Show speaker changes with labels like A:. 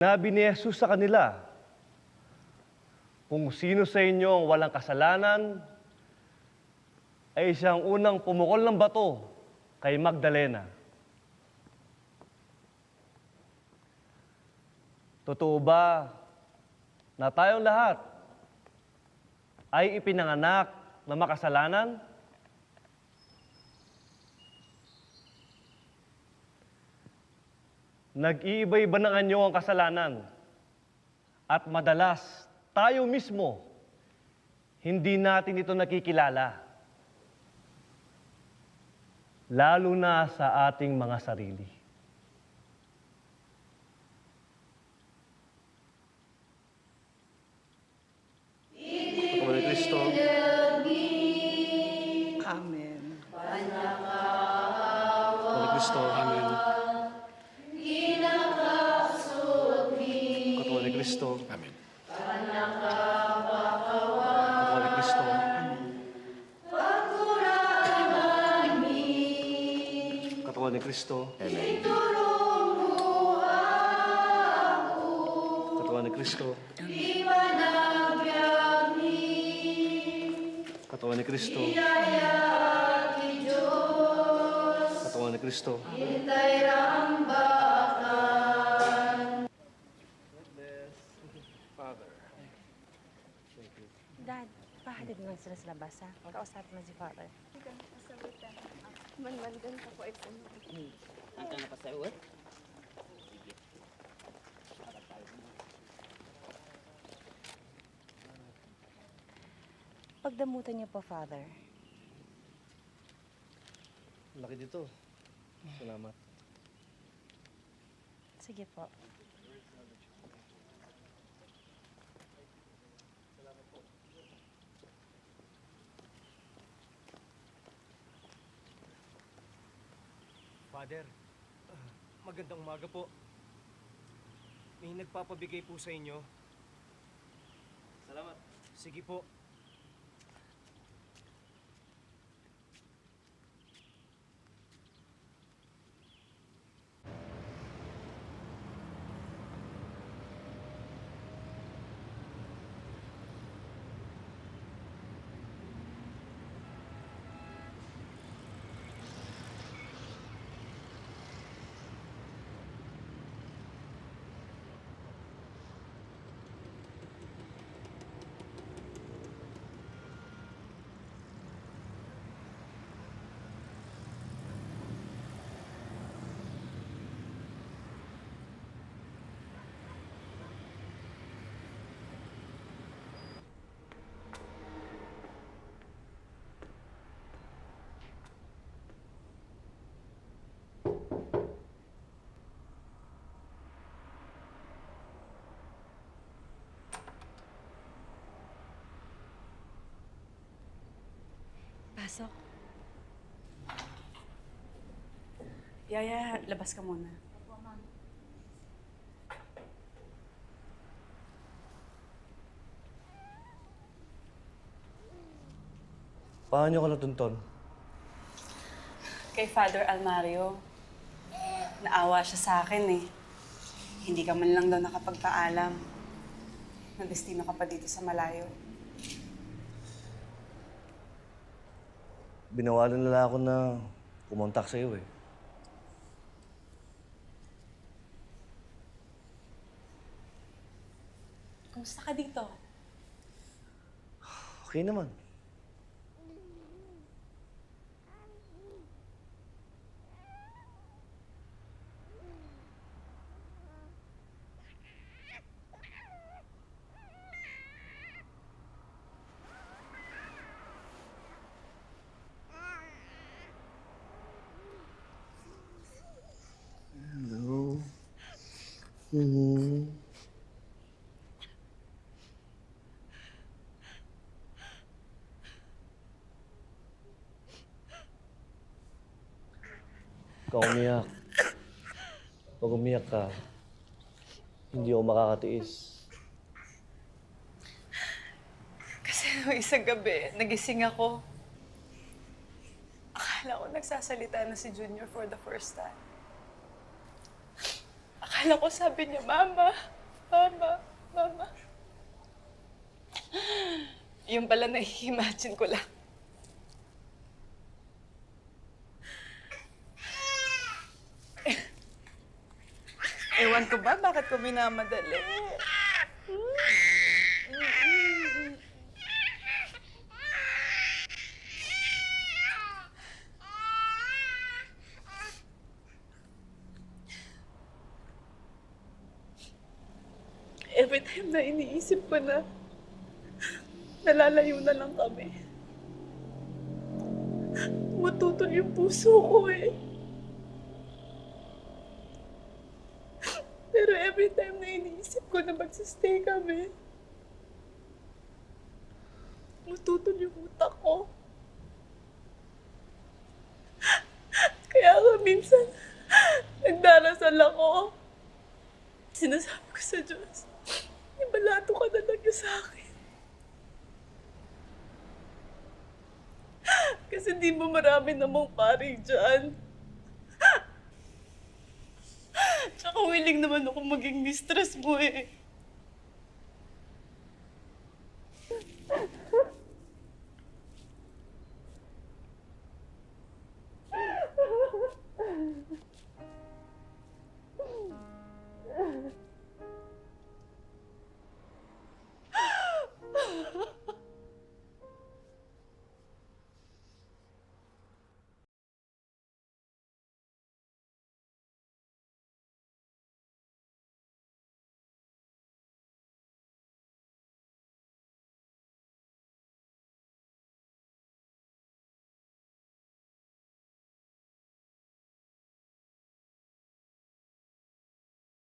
A: Sinabi ni Jesus sa kanila, kung sino sa inyo ang walang kasalanan, ay siyang unang pumukol ng bato kay Magdalena. Totoo ba na tayong lahat ay ipinanganak na makasalanan? Nag-iiba-iba ng anyo ang kasalanan at madalas tayo mismo hindi natin ito nakikilala, lalo na sa ating mga sarili. Pagkawa ni Kristo.
B: Amen.
A: Pagkawa ni Kristo. Amen. Pagkawa ni Kristo.
C: Amen.
A: Pagkawa ni Kristo. Katawan ni Kristo.
C: Amen.
A: Katawan ni Kristo. Katawan ni Kristo. Katawan ni Kristo.
D: Dad, pahatid mo sila sa labas, ha? Kausapin mo si Father.
E: Manmandan ka po ito.
F: Ang ka napasawat?
D: Pagdamutan niyo po, Father.
A: Laki dito. Salamat.
D: Sige po.
G: Father, magandang umaga po. May nagpapabigay po sa inyo.
A: Salamat.
G: Sige po.
D: Pasok. Yaya, labas ka muna.
A: Paano ka natunton?
H: Kay Father Almario, naawa siya sa akin eh. Hindi ka man lang daw nakapagpaalam na destino ka pa dito sa malayo.
A: Binawalan nila ako na kumontak sa iyo eh.
H: Kumusta ka dito?
A: Okay naman. Hello. Ikaw umiyak. Pag umiyak ka, hindi ako makakatiis.
H: Kasi nung isang gabi, nagising ako. Akala ko nagsasalita na si Junior for the first time. Akala Akala ko sabi niya, Mama, Mama, Mama. Yung pala nai-imagine ko lang. Ewan ko ba bakit ko minamadali? Every time na iniisip ko na nalalayo na lang kami, matutol yung puso ko eh. Pero every time na iniisip ko na magsistay kami, matutol yung utak ko. Kaya nga minsan, nagdarasal ako. Sinasabi ko sa Diyos, ibalato ka na lang niya sa akin. Kasi di mo marami namang pari dyan. Tsaka willing naman ako maging mistress mo eh.